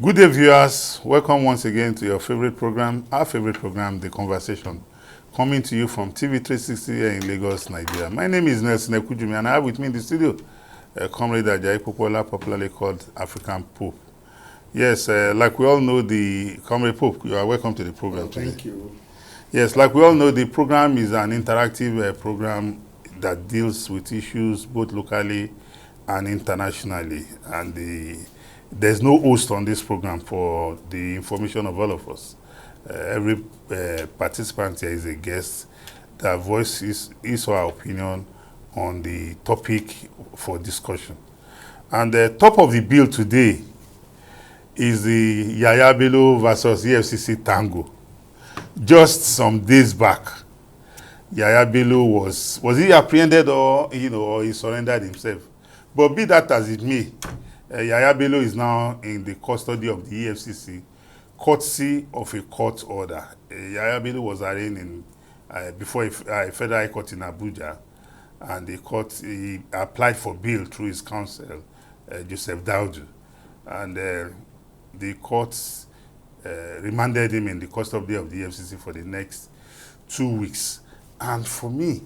Good day, viewers. Welcome once again to your favorite program, our favorite program, The Conversation, coming to you from TV 360 here in Lagos, Nigeria. My name is Nelson Ekujumi, and I have with me in the studio Comrade Ajayi Popola, popularly called African Pope. Yes, like we all know, the Comrade Pope, you are welcome to the program today. Thank you. Yes, like we all know, the program is an interactive program that deals with issues both locally and internationally. And there's no host on this program for the information of all of us. Every participant here is a guest that voices his or her opinion on the topic for discussion. And the top of the bill today is the Yahaya Bello versus EFCC tango. Just some days back, Yahaya Bello was he apprehended or he surrendered himself? But be that as it may, Yahaya Bello is now in the custody of the EFCC, courtesy of a court order. Yahaya Bello was arraigned in before a federal high court in Abuja, and he applied for bail through his counsel, Joseph Daudu, and the courts remanded him in the custody of the EFCC for the next 2 weeks. And for me,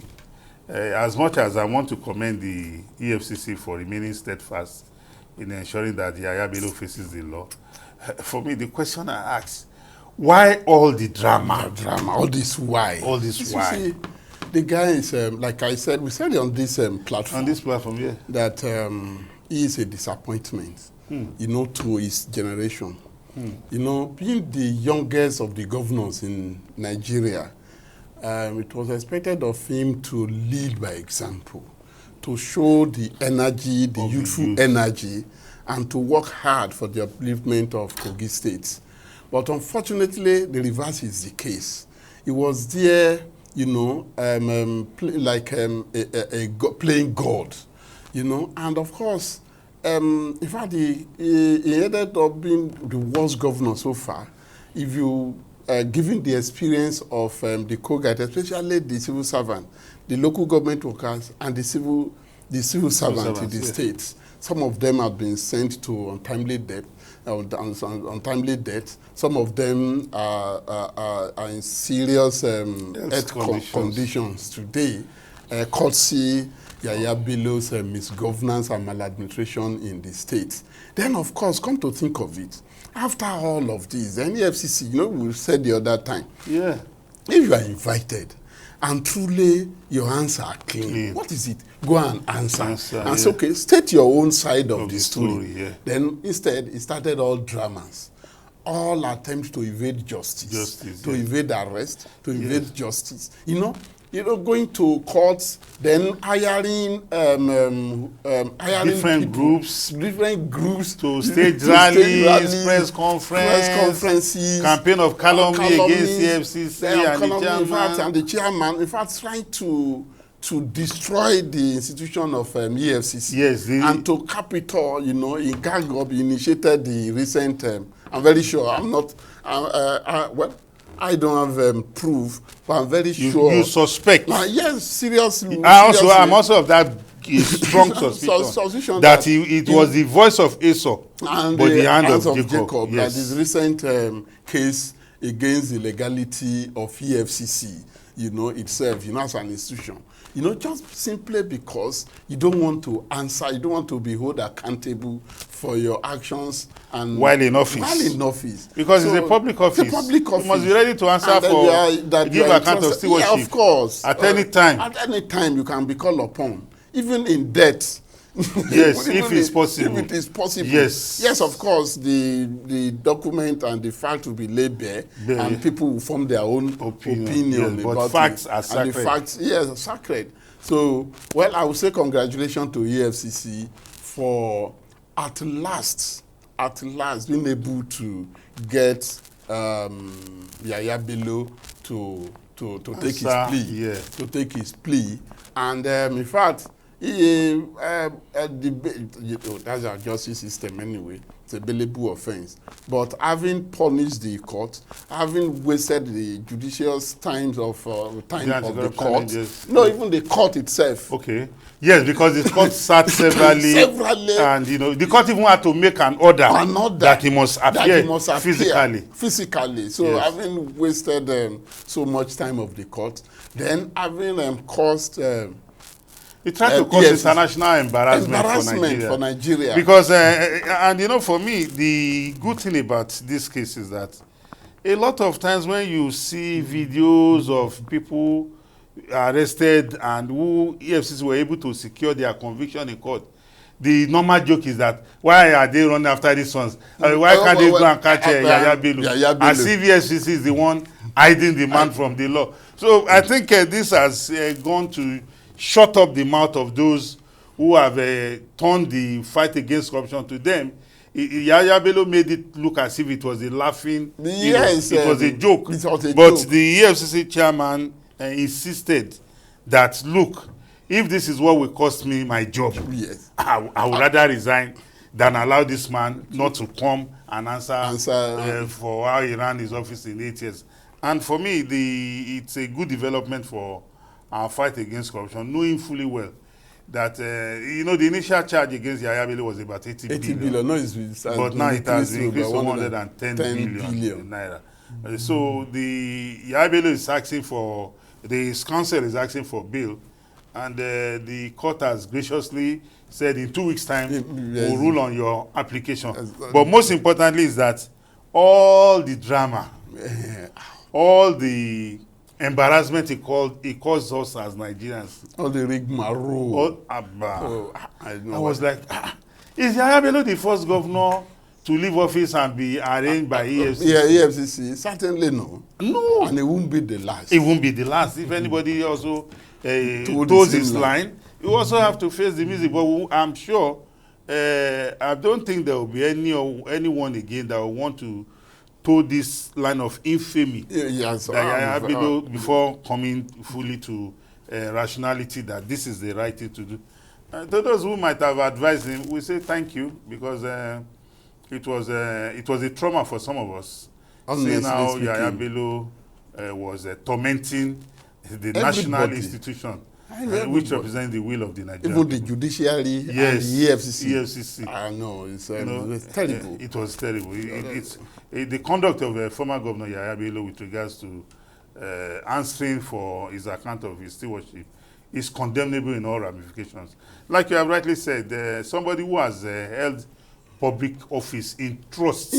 as much as I want to commend the EFCC for remaining steadfast in ensuring that Yahaya Bello faces the law, for me, the question I ask, why all the drama? All this why? All this why? See, the guy is, like I said, we said it on this platform. On this platform, yeah. That he is a disappointment, to his generation. Being the youngest of the governors in Nigeria, it was expected of him to lead by example, to show the energy, the youthful energy, and to work hard for the upliftment of Kogi State. But unfortunately, the reverse is the case. He was there, playing God, and of course, in fact, he ended up being the worst governor so far. If you given the experience of the Kogite, especially the civil servant, the local government workers, and the civil servants in the states, some of them have been sent to untimely death. Some of them are in serious health conditions today, courtesy Yahaya Bello's misgovernance and maladministration in the state. Then, of course, come to think of it, after all of this, the FCC, we said the other time, Yeah. if you are invited and truly your answer are clean, what is it? Go and answer. And so, okay, state your own side of the story. Yeah. Then instead, it started all dramas, all attempts to evade justice, evade arrest, to evade justice. Going to courts, then hiring different groups to stage rallies, press conferences, campaign of calumny against the FCC and the chairman. In fact, trying to destroy the institution of EFCC. Yes, and to cap it all, in gang up, initiated the recent. I'm very sure. I'm not. I don't have proof, but I'm very sure. You suspect? Yes, seriously. I'm also of that strong suspicion that it was the voice of Esau, but the hand of Jacob. Yes. That is recent case against the legality of EFCC, itself, as an institution. Just simply because you don't want to answer, you don't want to be held accountable for your actions and while in office. Because it's a public office. It's a public office. You must be ready to answer give account of stewardship. Yeah, of course. At any time. At any time you can be called upon, even in debt. Yes, if it's possible. If it is possible. Yes, of course, the document and the fact will be laid bare, and people will form their own opinion but about facts it. Are sacred. And the facts, are sacred. So, I would say congratulations to EFCC for at last being able to get Yahaya Bello to take his plea. Yeah. To take his plea. And in fact, That's our justice system anyway. It's a billable offense. But having punished the court, having wasted the judicial time of the court, no, even the court itself. Okay. Yes, because the court sat severally, and the court even had to make an order that he must appear physically. So yes. having wasted so much time of the court, then having caused it tried to cause international embarrassment for Nigeria. Because, and for me, the good thing about this case is that a lot of times when you see videos of people arrested and who EFCC were able to secure their conviction in court, the normal joke is that why are they running after these ones? Why can't they go and catch Yahaya Bello? As if EFCC is the one hiding the man from the law. So I think this has gone to shut up the mouth of those who have turned the fight against corruption to them. Yahaya Bello made it look as if it was a laughing, it was a joke. But the EFCC chairman insisted that, look, if this is what will cost me my job, yes, I would rather resign than allow this man not to come and answer for how he ran his office in 8 years. And for me, it's a good development for our fight against corruption, knowing fully well that, the initial charge against Yahaya Bello was about 80 billion. No, but now it has increased to 110 billion naira. So the Yahaya Bello is asking for, the council is asking for bail, and the court has graciously said in 2 weeks' time we'll rule on your application. But most importantly is that all the drama, all the embarrassment it caused us as Nigerians, all the rigmarole. I was like, is Yahaya Bello the first governor to leave office and be arraigned by EFCC? EFCC, certainly no. No. And it won't be the last. It won't be the last. If anybody also toes his line, you also have to face the music. But I'm sure, I don't think there will be anyone again that will want to toe this line of infamy that Yahaya Bello, before coming fully to rationality that this is the right thing to do. To those who might have advised him, we say thank you, because it was a trauma for some of us. Seeing how Yahaya Bello was tormenting the national institution, which represents the will of the Nigerian even the judiciary and the EFCC. I know, it's terrible. It was terrible. The conduct of former Governor Yahaya Bello with regards to answering for his account of his stewardship is condemnable in all ramifications. Like you have rightly said, somebody who has held public office in trust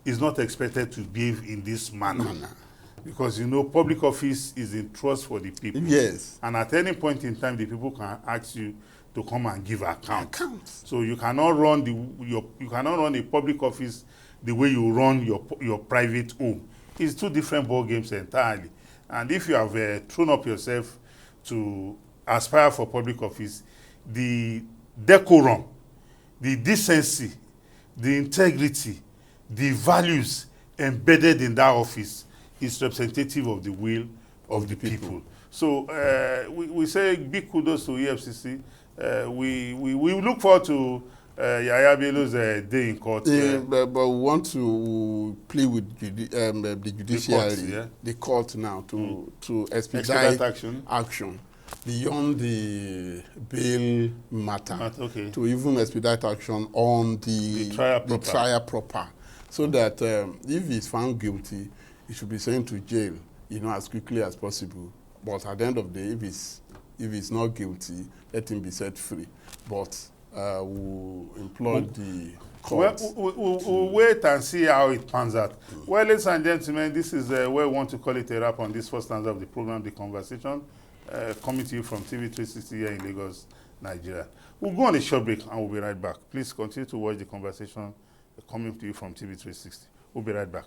is not expected to behave in this manner. Because public office is in trust for the people. Yes. And at any point in time, the people can ask you to come and give account. So you cannot run you cannot run a public office the way you run your private home. It's two different ball games entirely. And if you have thrown up yourself to aspire for public office, the decorum, the decency, the integrity, the values embedded in that office is representative of the will of the people. So we say big kudos to EFCC. We look forward to Yahaya Bello's day in court. But we want to plead with the judiciary, the court now, to expedite action beyond the bail matter, to even expedite action on the trial proper, so that if he's found guilty, he should be sent to jail, as quickly as possible. But at the end of the day, if he's not guilty, let him be set free. But we'll implore the court. We'll wait and see how it pans out. Well, ladies and gentlemen, this is where we want to call it a wrap on this first stanza of the program, The Conversation, coming to you from TV 360 here in Lagos, Nigeria. We'll go on a short break and we'll be right back. Please continue to watch The Conversation coming to you from TV 360. We'll be right back.